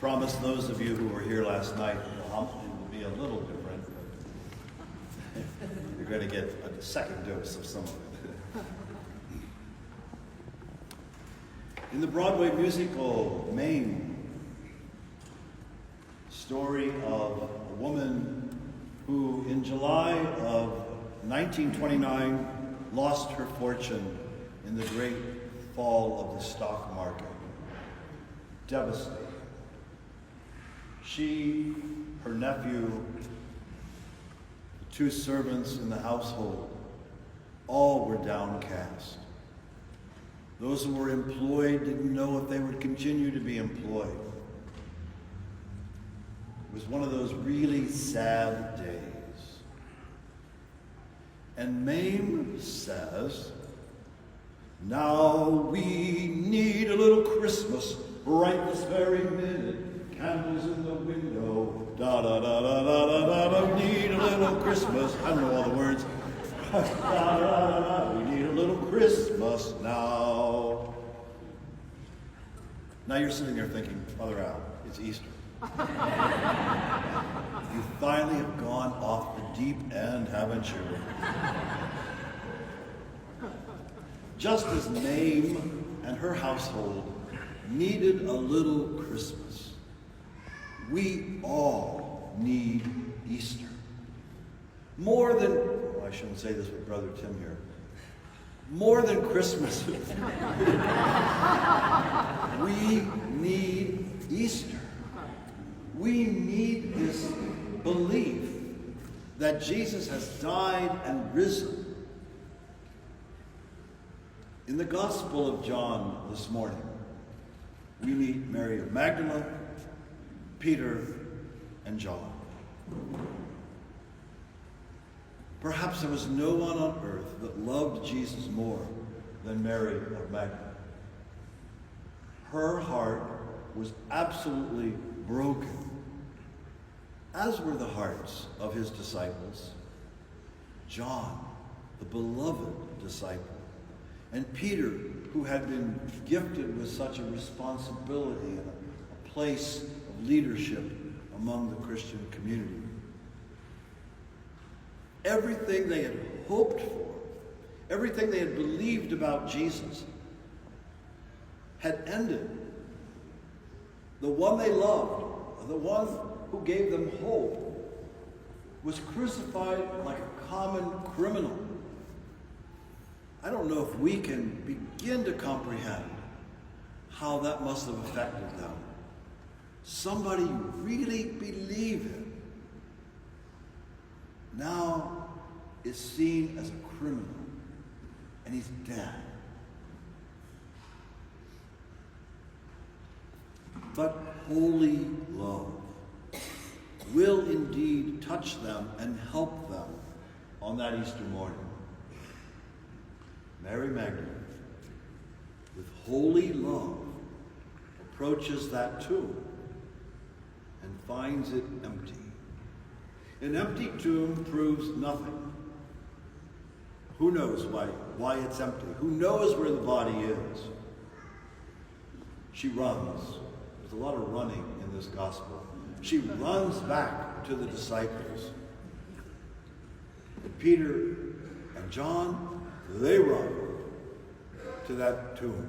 promise those of you who were here last night, the homily will be a little different. You're going to get a second dose of some of it. In the Broadway musical Mame, story of a woman who in July of 1929 lost her fortune in the great fall of the stock market. Devastating. She, her nephew, the two servants in the household, all were downcast. Those who were employed didn't know if they would continue to be employed. It was one of those really sad days. And Mame says, "Now we need a little Christmas right this very minute. Candles in the window, da da da da da da da da. Need a little Christmas." I don't know all the words. Da da da da. We need a little Christmas now. Now you're sitting there thinking, Father Al, it's Easter. You finally have gone off the deep end, haven't you? Just as Mame and her household needed a little Christmas, we all need Easter. More than, I shouldn't say this with Brother Tim here, more than Christmas. We need Easter. We need this belief that Jesus has died and risen. In the Gospel of John this morning, we meet Mary of Magdala, Peter, and John. Perhaps there was no one on earth that loved Jesus more than Mary of Magdala. Her heart was absolutely broken, as were the hearts of his disciples. John, the beloved disciple, and Peter, who had been gifted with such a responsibility and a place of leadership among the Christian community. Everything they had hoped for, everything they had believed about Jesus had ended. The one they loved, the one who gave them hope, was crucified like a common criminal. I don't know if we can begin to comprehend how that must have affected them. Somebody you really believe in now is seen as a criminal, and he's dead. But holy love will indeed touch them and help them on that Easter morning. Mary Magdalene, with holy love, approaches that tomb and finds it empty. An empty tomb proves nothing. Who knows why it's empty? Who knows where the body is? She runs. There's a lot of running in this gospel. She runs back to the disciples. And Peter and John, they run to that tomb.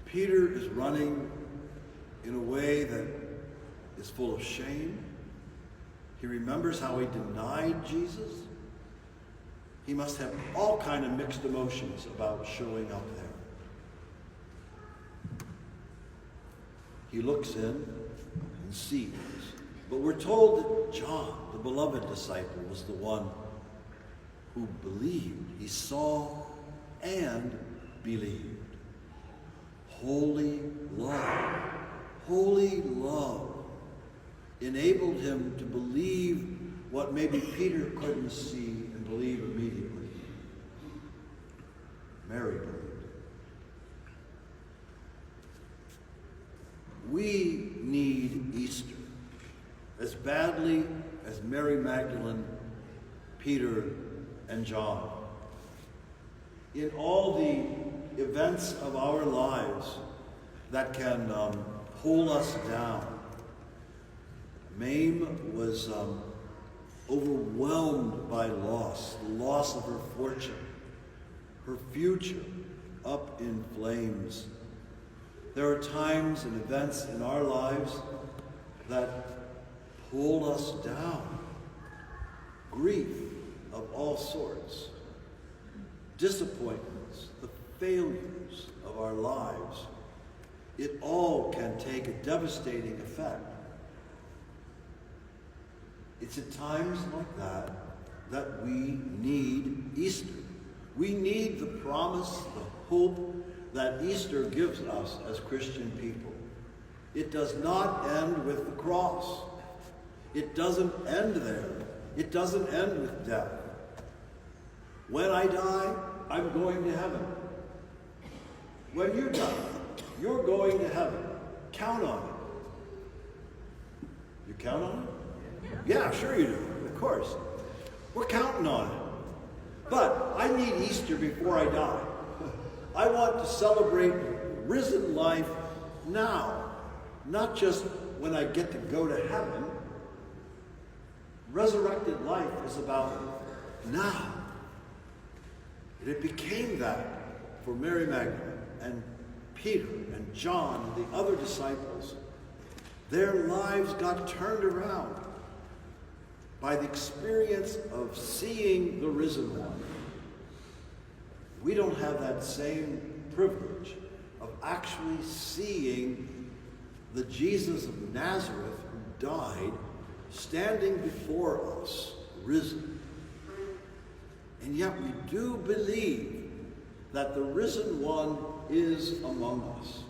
Peter is running in a way that is full of shame. He remembers how he denied Jesus. He must have all kind of mixed emotions about showing up there. He looks in and sees. But we're told that John, the beloved disciple, was the one who believed. He saw and believed. Holy love enabled him to believe what maybe Peter couldn't see and believe immediately. Mary believed. We need Easter as badly as Mary Magdalene, Peter, and John. In all the events of our lives, that can pull us down. Mame was overwhelmed by loss, the loss of her fortune, her future up in flames. There are times and events in our lives that pull us down. Grief of all sorts, disappointments, the failures of our lives, it all can take a devastating effect. It's at times like that that we need Easter. We need the promise, the hope that Easter gives us as Christian people. It does not end with the cross. It doesn't end there. It doesn't end with death. When I die, I'm going to heaven. When you die, you're going to heaven. Count on it. You count on it? Yeah, sure you do. Of course. We're counting on it. But I need Easter before I die. I want to celebrate risen life now, not just when I get to go to heaven. Resurrected life is about now. And it became that for Mary Magdalene and Peter and John and the other disciples. Their lives got turned around by the experience of seeing the risen one. We don't have that same privilege of actually seeing the Jesus of Nazareth who died standing before us, risen. And yet we do believe that the risen one is among us.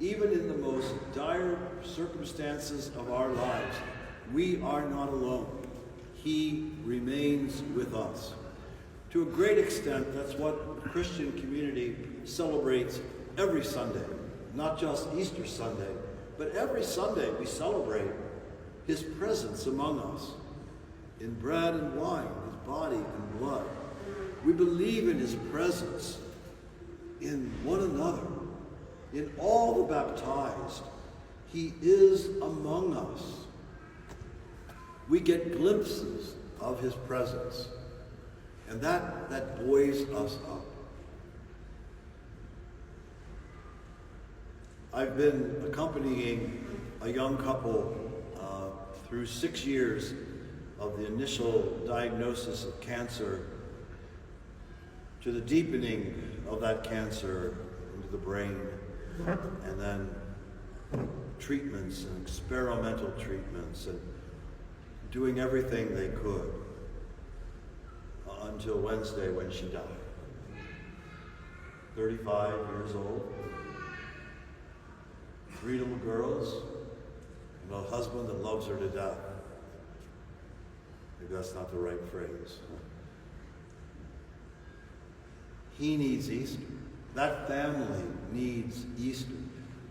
Even in the most dire circumstances of our lives, we are not alone. He remains with us. To a great extent, that's what the Christian community celebrates every Sunday. Not just Easter Sunday, but every Sunday we celebrate his presence among us in bread and wine, his body and blood. We believe in his presence in one another, in all the baptized. He is among us. We get glimpses of his presence, and that buoys us up. I've been accompanying a young couple through 6 years of the initial diagnosis of cancer to the deepening of that cancer into the brain, and then treatments and experimental treatments and doing everything they could until Wednesday when she died. 35 years old, 3 little girls, and a husband that loves her to death. Maybe that's not the right phrase. He needs Easter. That family needs Easter.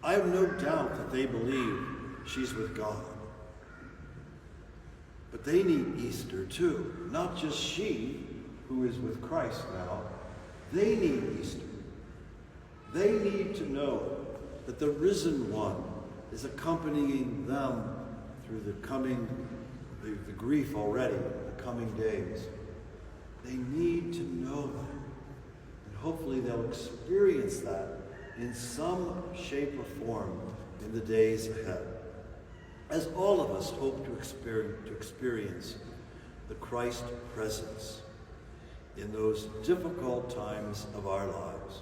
I have no doubt that they believe she's with God. But they need Easter too. Not just she, who is with Christ now. They need Easter. They need to know that the risen one is accompanying them through the grief already, the coming days. They need to know that. And hopefully they'll experience that in some shape or form in the days ahead. As all of us hope to experience the Christ presence in those difficult times of our lives.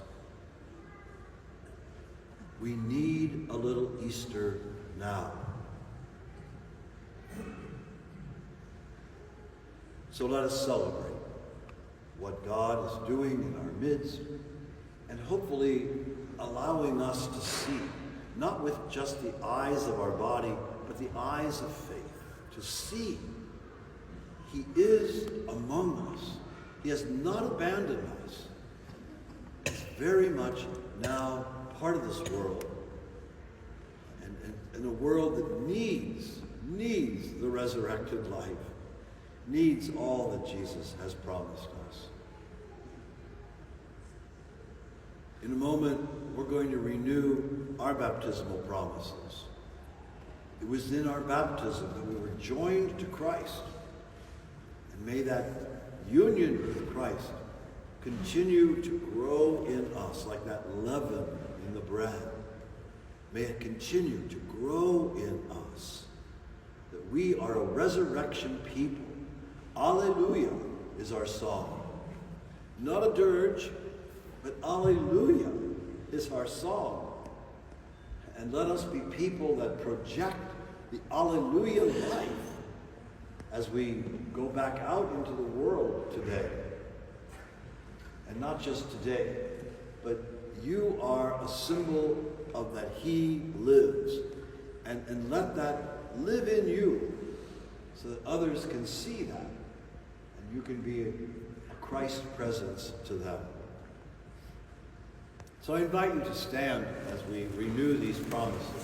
We need a little Easter now. So let us celebrate what God is doing in our midst, and hopefully allowing us to see, not with just the eyes of our body, but the eyes of faith, to see he is among us. He has not abandoned us. He's very much now part of this world, and a world that needs the resurrected life, needs all that Jesus has promised us. In a moment, we're going to renew our baptismal promises. It was in our baptism that we were joined to Christ. And may that union with Christ continue to grow in us like that leaven in the bread. May it continue to grow in us, that we are a resurrection people. Alleluia is our song. Not a dirge, but Alleluia is our song. And let us be people that project the Alleluia life as we go back out into the world today. And not just today, but you are a symbol of that he lives. And let that live in you so that others can see that. And you can be a Christ presence to them. So I invite you to stand as we renew these promises.